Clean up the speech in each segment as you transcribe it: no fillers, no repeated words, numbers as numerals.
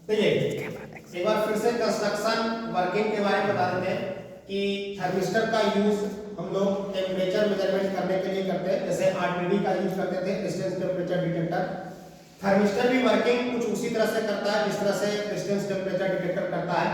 देखिए एक बार फिर से कंस्ट्रक्शन वर्किंग के बारे में बता देते हैं कि थर्मिस्टर का यूज हम लोग टेम्परेचर मेजरमेंट करने के लिए करते हैं। जैसे आरटीडी का यूज करते थे, डिस्टेंस टेम्परेचर डिटेक्टर। थर्मिस्टर भी वर्किंग कुछ उसी तरह से करता है जिस तरह से डिस्टेंस टेम्परेचर डिटेक्टर करता है।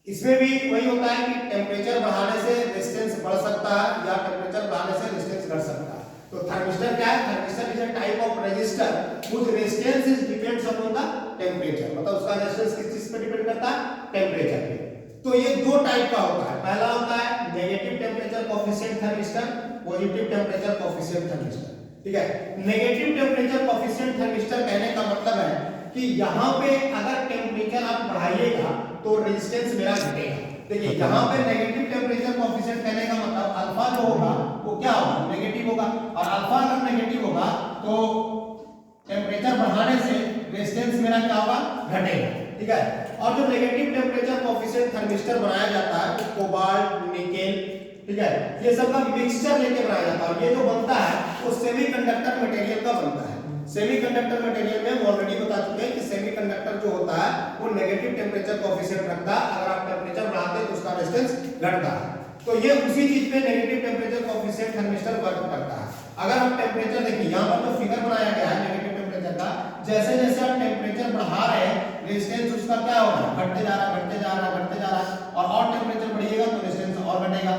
इसमें भी वही होता है कि टेम्परेचर बढ़ाने से रेजिस्टेंस बढ़ सकता है या टेम्परेचर बढ़ाने से रेजिस्टेंस घट सकता है। तो थर्मिस्टर क्या है? Thermistor is a type of resistor whose resistance is depends upon the temperature। मतलब उसका रेजिस्टेंस किस चीज पे डिपेंड करता है? टेम्परेचर पे। तो ये दो टाइप का होता है। पहला होता है negative temperature coefficient thermistor, positive temperature coefficient thermistor. ठीक है, नेगेटिव टेम्परेचर कोएफिशिएंट थर्मिस्टर कहने का मतलब है कि यहाँ पे अगर टेम्परेचर आप बढ़ाइएगा तो रेजिस्टेंस मेरा घटेगा। देखिए यहाँ पे नेगेटिव टेम्परेचर कोएफिशिएंट कहने का मतलब अल्फा जो होगा वो क्या होगा? नेगेटिव होगा। और अल्फा अगर नेगेटिव होगा तो टेम्परेचर बढ़ाने से रेजिस्टेंस मेरा क्या होगा? घटेगा। ठीक है, और जो नेगेटिव टेम्परेचर कोएफिशिएंट थर्मिस्टर बनाया जाता है वो कोबाल्ट, निकेल, ठीक है, ये सब का मिक्सचर लेके बनाया जाता है। और ये जो बनता है वो सेमीकंडक्टर मटेरियल का बनता है। सेमीकंडक्टर मटेरियल में हम ऑलरेडी बता चुके हैं कि सेमीकंडक्टर जो होता है वो नेगेटिव टेम्परेचर कोएफिशिएंट रखता है। अगर आप टेम्परेचर बढ़ाते हैं तो उसका रेजिस्टेंस घटता है। तो ये उसी चीज पे negative temperature coefficient thermistor work करता है। अगर आप टेम्परेचर देखिए यहाँ पर जो फिगर बनाया गया है नेगेटिव टेम्परेचर का, जैसे जैसे आप टेम्परेचर बढ़ा रहे हैं रेजिस्टेंस उसका क्या होगा? घटते जा रहा है, घटते जा रहा है, घटते जा रहा है। और टेम्परेचर बढ़ेगा तो रेजिस्टेंस और घटेगा।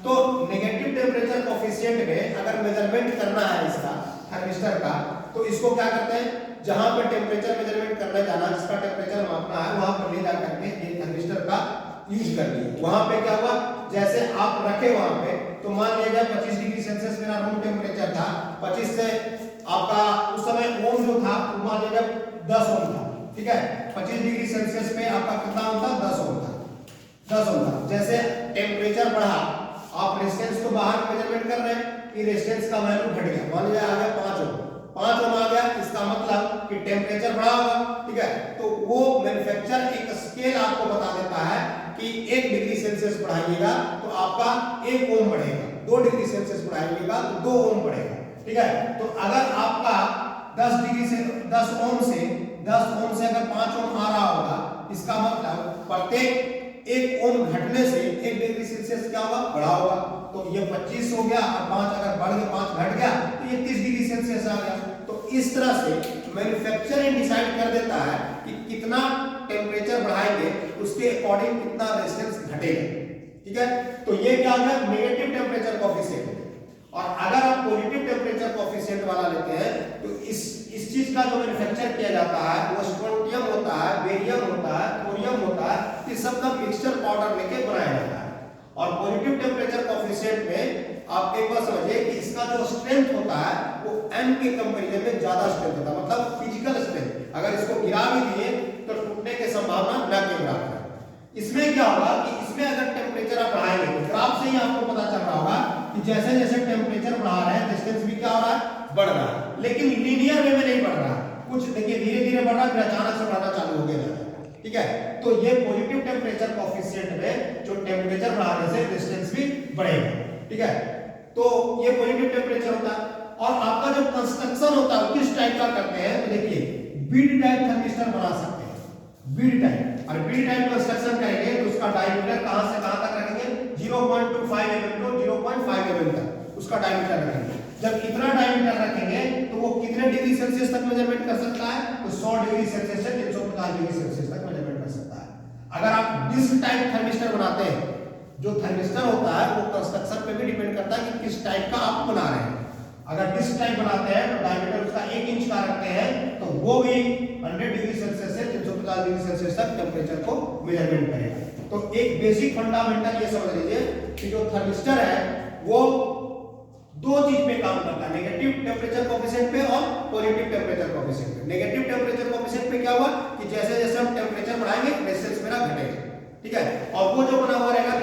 तो नेगेटिव टेम्परेचर कोएफिशिएंट में अगर मेजरमेंट करना है इसका थर्मिस्टर का तो इसको क्या करते हैं? जहां पे टेम्परेचर मेजरमेंट करने जाना, जिसका टेम्परेचर मापना है वहां पर ले जा करके ये थर्मिस्टर का यूज कर लिए। वहां पे क्या हुआ? जैसे आप रखे वहां पे तो मान लीजिए 25 डिग्री सेल्सियस मेरा रूम टेम्परेचर था। 25 से आपका उस समय ओम जो था वो मान लीजिए 10 ओम था। ठीक है, 25 डिग्री सेल्सियस पे आपका कितना ओम था? 10 ओम था। 10 ओम था। जैसे टेम्परेचर बढ़ा आप रेजिस्टेंस को बाहर मेजरमेंट कर रहे हैं कि रेजिस्टेंस का वैल्यू घट गया, मान लीजिए आ गया 5 ओम। 5 ओम आ गया, इसका मतलब कि टेम्परेचर बढ़ा होगा। ठीक है, तो वो मैन्युफैक्चरर एक स्केल आपको बता देता है कि 1 डिग्री सेल्सियस बढ़ाइएगा तो आपका 1 ओम बढ़ेगा, 2 डिग्री सेल्सियस बढ़ाइएगा तो 2 ओम बढ़ेगा। ठीक है, तो अगर आपका 10 डिग्री से 10 ओम से अगर 5 ओम आ रहा होगा, इसका मतलब प्रत्येक 1 ओम घटने से 1 डिग्री सेल्सियस क्या होगा? बढ़ा होगा। तो ये 25 हो गया और 5 अगर बढ़ गया, 5 घट गया तो ये 30 डिग्री सेल्सियस आ गया। तो इस तरह से मैन्युफैक्चरर डिसाइड कर देता है कि कितना टेम्परेचर बढ़ाएंगे उसके अकॉर्डिंग कितना रेजिस्टेंस घटेगा। ठीक है, तो ये क्या होगा? Negative temperature coefficient. और अगर आप पॉजिटिव टेम्परेचर कोएफिशिएंट वाला लेते हैं तो इस चीज का जो मैन्युफैक्चर किया जाता है वो स्ट्रोंटियम होता है, बेरियम होता है, थोरियम होता है, इस सब का मिक्सचर पाउडर लेके बनाया जाता है। और पॉजिटिव टेम्परेचर कोएफिशिएंट में आप एक बार समझिए कि इसका जो स्ट्रेंथ होता है वो n के कंपैरिजन में ज्यादा स्ट्रेंथ होता है, मतलब फिजिकल स्ट्रेंथ। अगर इसको गिरा भी दिए तो टूटने की संभावना न के बराबर है। इसमें क्या होगा कि इसमें अगर टेम्परेचर आप बढ़ाएंगे, ग्राफ से ही आपको पता चल रहा होगा कि जैसे जैसे टेम्परेचर बढ़ा रहे हैं रेजिस्टेंस भी क्या हो रहा है? बढ़ रहा है। लेकिन लीनियर वे में नहीं बढ़ रहा है, कुछ देखिए धीरे धीरे बढ़ रहा है फिर अचानक से बढ़ना चालू हो गया। ठीक है, तो ये पॉजिटिव टेम्परेचर कोएफिशिएंट में जो टेम्परेचर बढ़ाने से रेजिस्टेंस भी बढ़ेगा। ठीक है, तो ये पॉजिटिव टेम्परेचर होता है। और आपका जो कंस्ट्रक्शन होता है किस टाइप का करते हैं तो देखिए बीड टाइप थर्मिस्टर बना सकते हैं। बीड टाइप, और बीड टाइप कंस्ट्रक्शन करेंगे तो उसका डायमीटर कहां से कहां तक रखेंगे? 0.25 mm टू 0.5 mm तक उसका डायमीटर रखेंगे। जब इतना डायमीटर रखेंगे तो वो कितने डिग्री सेल्सियस तक मेजरमेंट कर सकता है? तो 100 डिग्री सेल्सियस से 350 डिग्री सेल्सियस तक मेजरमेंट कर सकता है। अगर आप डिस्क टाइप थर्मिस्टर बनाते हैं, जो थर्मिस्टर होता है वो कंस्ट्रक्शन पे भी डिपेंड करता है कि किस टाइप का आप बना रहे हैं। अगर डिस्क टाइप बनाते हैं तो डायमीटर उसका 1 इंच का रखते हैं तो वो भी 100 डिग्री सेल्सियस से 350 डिग्री सेल्सियस तक टेम्परेचर को मेजरमेंट करेगा। तो एक बेसिक फंडामेंटल ये समझ लीजिए कि जो थर्मिस्टर है वो दो चीज पे काम करता है, नेगेटिव टेम्परेचर कोएफिशिएंट पे और पॉजिटिव टेम्परेचर कोएफिशिएंट पे। नेगेटिव टेम्परेचर कोएफिशिएंट पे क्या हुआ कि जैसे जैसे हम टेम्परेचर बढ़ाएंगे रेजिस्टेंस मेरा घटेगा। ठीक है, और वो जो बना हुआ रहेगा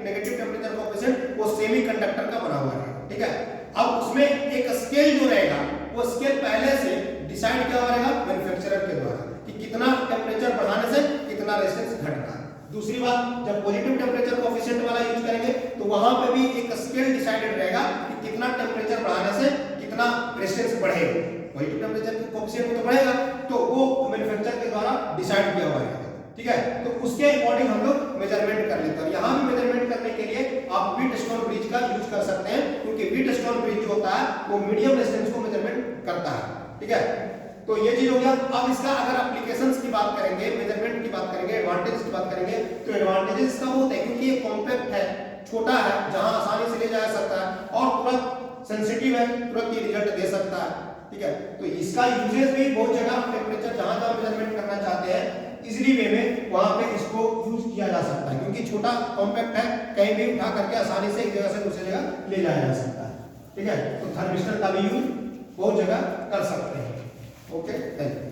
नेगेटिव टेम्परेचर कोएफिशिएंट वो सेमीकंडक्टर का बना हुआ रहेगा। ठीक है, अब उसमें एक स्केल जो रहेगा वो स्केल पहले से डिसाइड किया हुआ रहेगा मैन्युफैक्चरर के द्वारा कि कितना टेम्परेचर बढ़ाने से कितना रेजिस्टेंस घट रहा है। दूसरी बात, जब पॉजिटिव टेम्परेचर कोएफिशिएंट वाला यूज करेंगे तो वहां पे भी एक स्केल डिसाइडेड रहेगा कि कितना टेम्परेचर बढ़ाने से कितना रेजिस्टेंस बढ़ेगा। पॉजिटिव टेम्परेचर कोएफिशिएंट तो बढ़ेगा तो वो मैन्युफैक्चरर के द्वारा डिसाइड किया हुआ है, ठीक है। तो उसके अकॉर्डिंग हम लोग मेजरमेंट कर लेते हैं। और यहाँ भी मेजरमेंट करने के लिए आप व्हीटस्टोन ब्रिज का यूज कर सकते हैं, क्योंकि व्हीटस्टोन ब्रिज जो होता है वो मीडियम डिस्टेंस को मेजरमेंट करता है, ठीक है। तो ये चीज हो गया। अब इसका अगर एप्लीकेशंस की बात करेंगे, मेजरमेंट की बात करेंगे, एडवांटेज की बात करेंगे, तो एडवांटेजेस इसका वो होता है क्योंकि ये कॉम्पैक्ट है, छोटा है, जहां आसानी से ले जाया सकता है और तुरंत सेंसिटिव है, तुरंत ये रिजल्ट दे सकता है, ठीक है। तो इसका यूजेस भी बहुत जगह टेंपरेचर जहां जहां मेजरमेंट करना चाहते हैं इजीली वे में वहां पे इसको यूज किया जा सकता है, क्योंकि छोटा कॉम्पैक्ट है, कहीं भी उठा करके आसानी से एक जगह से दूसरी जगह ले जाया जा सकता है, ठीक है। तो थर्मिस्टर का भी यूज बहुत जगह कर सकते हैं। Okay, thank you.